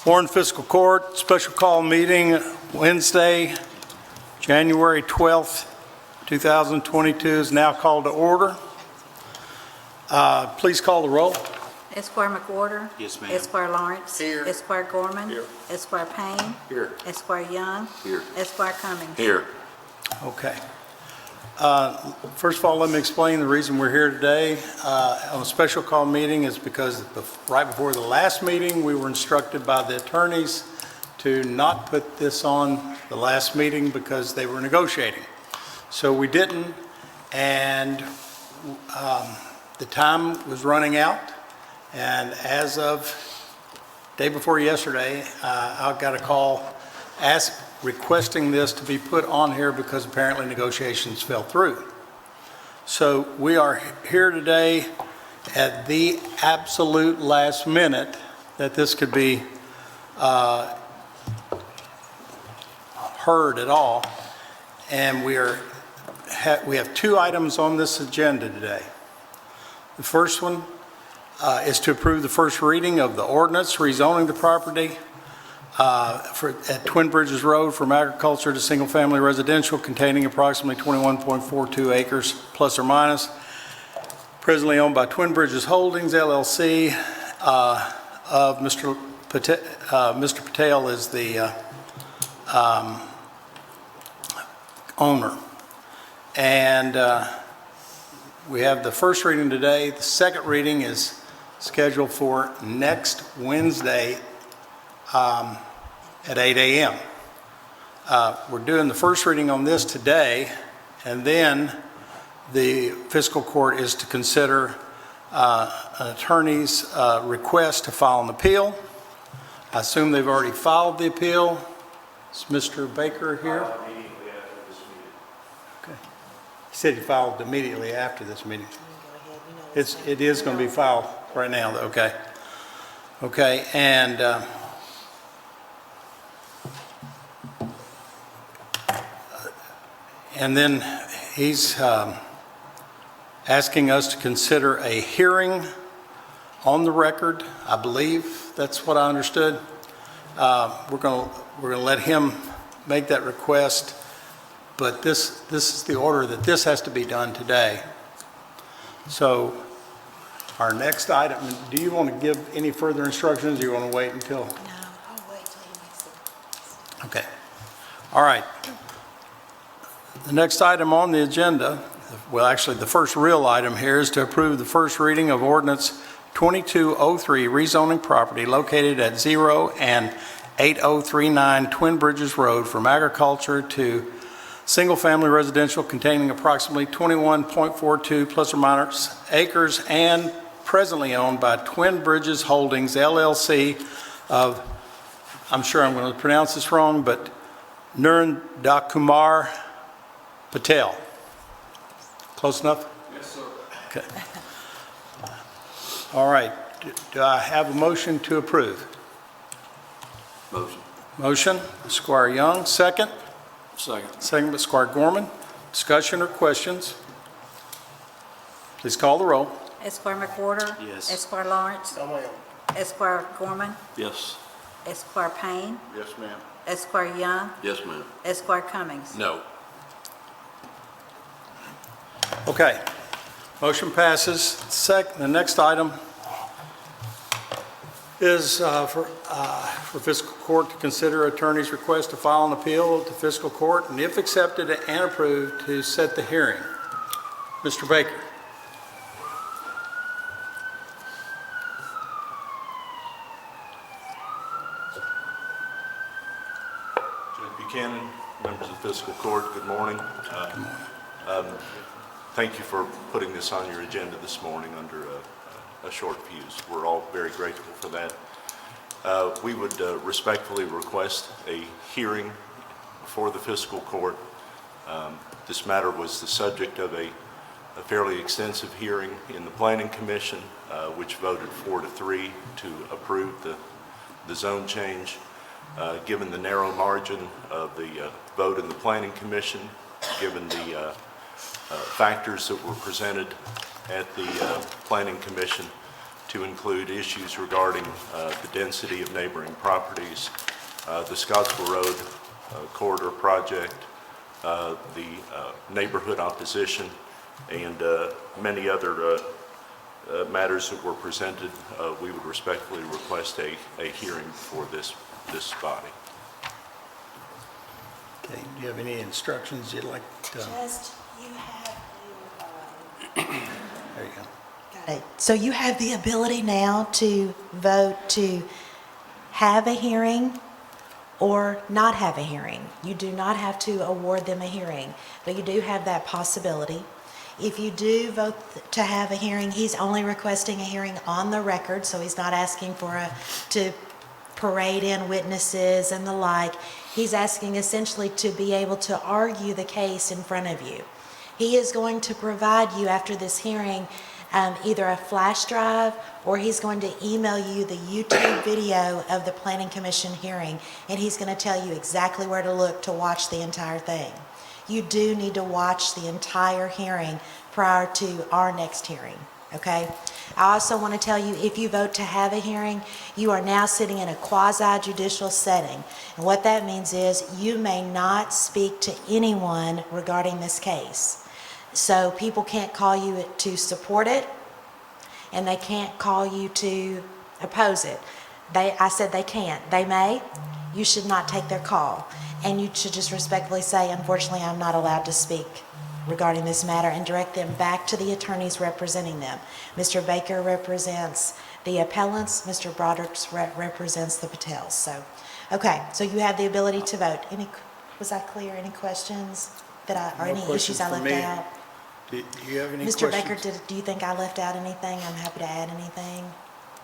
Warren Fiscal Court, special call meeting Wednesday, January 12th, 2022 is now called to order. Please call the roll. Esquire McWhorter. Yes, ma'am. Esquire Lawrence. Here. Esquire Gorman. Here. Esquire Payne. Here. Esquire Young. Here. Esquire Cummings. Here. Okay. First of all, let me explain the reason we're here today on a special call meeting is because right before the last meeting, we were instructed by the attorneys to not put this on the last meeting because they were negotiating. So we didn't, and the time was running out, and as of day before yesterday, I got a call requesting this to be put on here because apparently negotiations fell through. So we are here today at the absolute last minute that this could be heard at all. And we have two items on this agenda today. The first one is to approve the first reading of the ordinance rezoning the property at Twin Bridges Road from agriculture to single-family residential containing approximately 21.42 acres plus or minus, presently owned by Twin Bridges Holdings, LLC, of Mr. Patel is the owner. And we have the first reading today. The second reading is scheduled for next Wednesday at 8 a.m. We're doing the first reading on this today, and then the fiscal court is to consider an attorney's request to file an appeal. I assume they've already filed the appeal. Is Mr. Baker here? Immediately after this meeting. Okay. He said he filed immediately after this meeting. It is going to be filed right now, though. Okay. Okay, and then he's asking us to consider a hearing on the record. I believe that's what I understood. We're going to let him make that request, but this is the order that this has to be done today. So our next item, do you want to give any further instructions, or you want to wait until? No, I'll wait till he makes it. Okay. All right. The next item on the agenda, well, actually the first real item here is to approve the first reading of ordinance 2203 rezoning property located at 0 and 8039 Twin Bridges Road from agriculture to single-family residential containing approximately 21.42 plus or minus acres and presently owned by Twin Bridges Holdings, LLC of, I'm sure I'm going to pronounce this wrong, but Nirndakumar Patel. Close enough? Yes, sir. Okay. All right. Do I have a motion to approve? Motion. Motion, Squire Young, second. Second. Second by Squire Gorman. Discussion or questions? Please call the roll. Esquire McWhorter. Yes. Esquire Lawrence. Esquire Gorman. Yes. Esquire Payne. Yes, ma'am. Esquire Young. Yes, ma'am. Esquire Cummings. No. Okay. Motion passes. The next item is for fiscal court to consider attorney's request to file an appeal to fiscal court, and if accepted and approved, to set the hearing. Mr. Baker. Judge Buchanan, members of fiscal court, good morning. Thank you for putting this on your agenda this morning under a short fuse. We're all very grateful for that. We would respectfully request a hearing before the fiscal court. This matter was the subject of a fairly extensive hearing in the Planning Commission, which voted 4-3 to approve the zone change. Given the narrow margin of the vote in the Planning Commission, given the factors that were presented at the Planning Commission, to include issues regarding the density of neighboring properties, the Scottsville Road corridor project, the neighborhood opposition, and many other matters that were presented. We would respectfully request a hearing for this body. Okay, do you have any instructions you'd like to? Just, you have There you go. got it. So you have the ability now to vote to have a hearing or not have a hearing. You do not have to award them a hearing, but you do have that possibility. If you do vote to have a hearing, he's only requesting a hearing on the record, so he's not asking to parade in witnesses and the like. He's asking essentially to be able to argue the case in front of you. He is going to provide you after this hearing either a flash drive, or he's going to email you the YouTube video of the Planning Commission hearing, and he's going to tell you exactly where to look to watch the entire thing. You do need to watch the entire hearing prior to our next hearing, okay? I also want to tell you, if you vote to have a hearing, you are now sitting in a quasi-judicial setting. And what that means is you may not speak to anyone regarding this case. So people can't call you to support it, and they can't call you to oppose it. I said they can't. They may. You should not take their call. And you should just respectfully say, unfortunately, I'm not allowed to speak regarding this matter, and direct them back to the attorneys representing them. Mr. Baker represents the appellants, Mr. Broderick represents the Patels. So, okay, so you have the ability to vote. Was that clear? Any questions or any issues I left out? Do you have any Mr. questions? Baker, do you think I left out anything? I'm happy to add anything.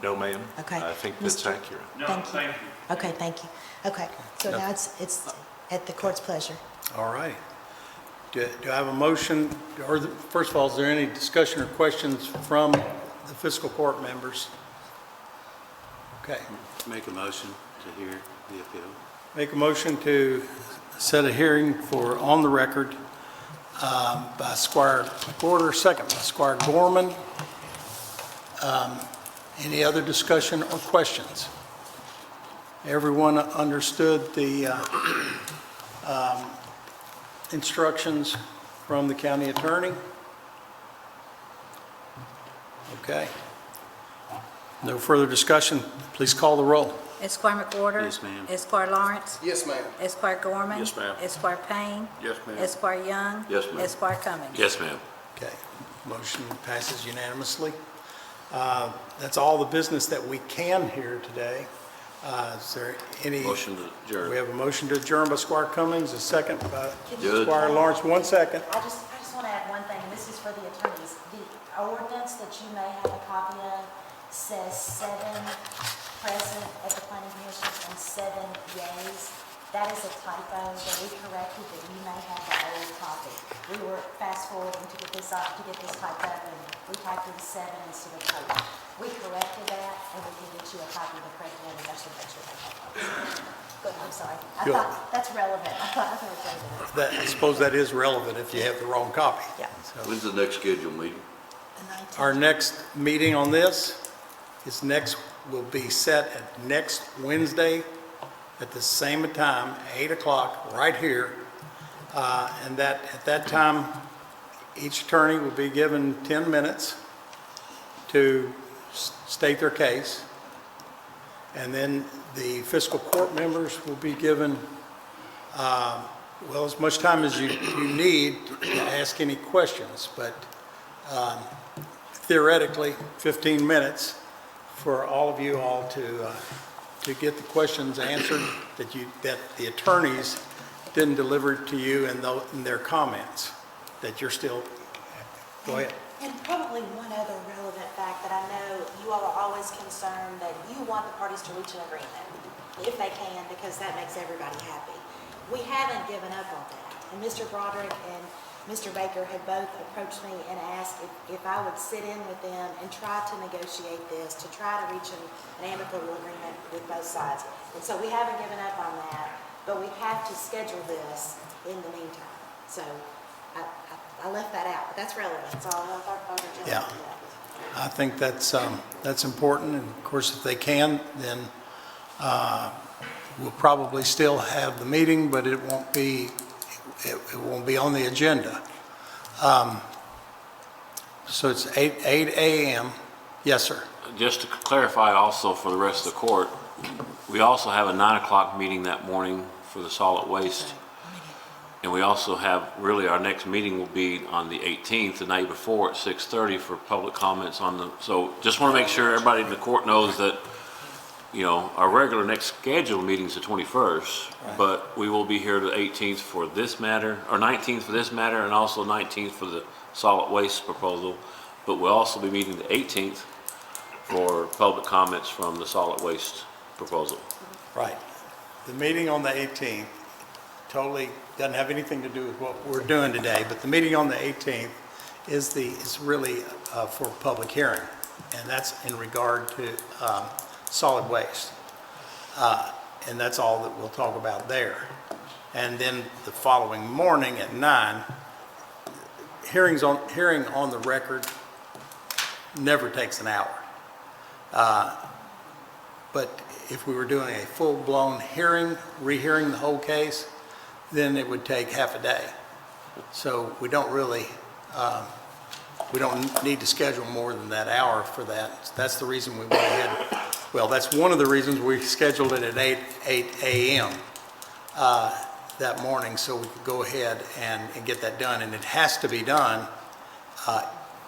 No, ma'am. Okay. I think that's Mr. accurate. Thank you. Okay, thank you. Okay, so now it's at the court's pleasure. All right. Do I have a motion, or first of all, is there any discussion or questions from the fiscal court members? Okay. Make a motion to hear the appeal. Make a motion to set a hearing for on the record by Squire McWhorter, second by Squire Gorman. Any other discussion or questions? Everyone understood the instructions from the county attorney? Okay. No further discussion. Please call the roll. Esquire McWhorter? Yes, ma'am. Esquire Lawrence? Yes, ma'am. Esquire Gorman? Yes, ma'am. Esquire Payne? Yes, ma'am. Esquire Young? Yes, ma'am. Esquire Cummings? Yes, ma'am. Okay. Motion passes unanimously. That's all the business that we can hear today. Is there any? Motion to adjourn. We have a motion to adjourn by Squire Cummings, a second by Good. Squire Lawrence. 1 second. I just want to add one thing, and this is for the attorneys. The ordinance that you may have a copy of says 7 present at the planning commission and 7 yays. That is a typo that we corrected, that you may have the old copy. We were fast forwarding to get this up, to get this typed up, and we typed in 7 instead of 8. We corrected that, and we can get you a copy of the correct one, and that's what you have. Good, I'm sorry. I Good. thought, that's relevant. I thought it was relevant. I suppose that is relevant if you have the wrong copy. Yeah. So When's the next scheduled meeting? The 19th. our next meeting on this will be set at next Wednesday at the same time, 8 o'clock, right here. And that at that time, each attorney will be given 10 minutes to state their case. And then the fiscal court members will be given, well, as much time as you need to ask any questions, but theoretically, 15 minutes for all of you all to get the questions answered that the attorneys didn't deliver to you in their comments, that you're still, go ahead. And probably one other relevant fact that I know you all are always concerned that you want the parties to reach an agreement, if they can, because that makes everybody happy. We haven't given up on that. And Mr. Broderick and Mr. Baker had both approached me and asked if I would sit in with them and try to negotiate this, to try to reach an amicable agreement with both sides. And so we haven't given up on that, but we have to schedule this in the meantime. So I left that out, but that's relevant. That's all I thought. Yeah. I think that's important, and of course, if they can, then we'll probably still have the meeting, but it won't be on the agenda. So it's 8 a.m. Yes, sir. Just to clarify also for the rest of the court, we also have a 9 o'clock meeting that morning for the solid waste. And we also have, really, our next meeting will be on the 18th, the night before at 6:30 for public comments on the, so just want to make sure everybody in the court knows that, you know, our regular next scheduled meeting is the 21st, but we will be here the 18th for this matter, or 19th for this matter, and also 19th for the solid waste proposal. But we'll also be meeting the 18th for public comments from the solid waste proposal. Right. The meeting on the 18th totally doesn't have anything to do with what we're doing today, but the meeting on the 18th is really for public hearing, and that's in regard to solid waste. And that's all that we'll talk about there. And then the following morning at 9, hearing on the record never takes an hour. But if we were doing a full-blown hearing, rehearing the whole case, then it would take half a day. So we don't really, we don't need to schedule more than that hour for that. That's the reason we went ahead. Well, that's one of the reasons we scheduled it at 8 a.m. That morning, so we could go ahead and get that done. And it has to be done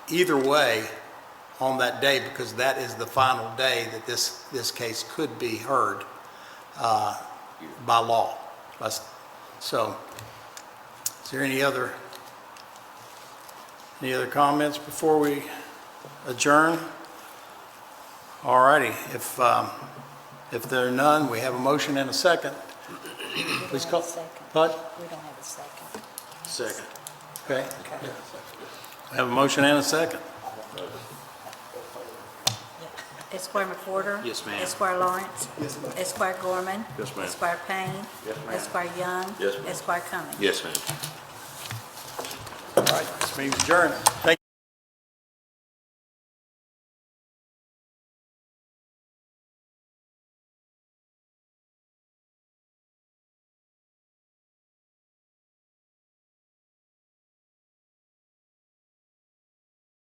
either way on that day, because that is the final day that this case could be heard by law. So, is there any other comments before we adjourn? All righty. If there are none, we have a motion and a second. Please call. What? We don't have a second. Second. Okay. We have a motion and a second. Esquire McWhorter? Yes, ma'am. Esquire Lawrence? Yes, ma'am. Esquire Gorman? Yes, ma'am. Esquire Payne? Yes, ma'am. Esquire Young? Yes, ma'am. Esquire Cummings? Yes, ma'am. All right, this meeting's adjourned. Thank you.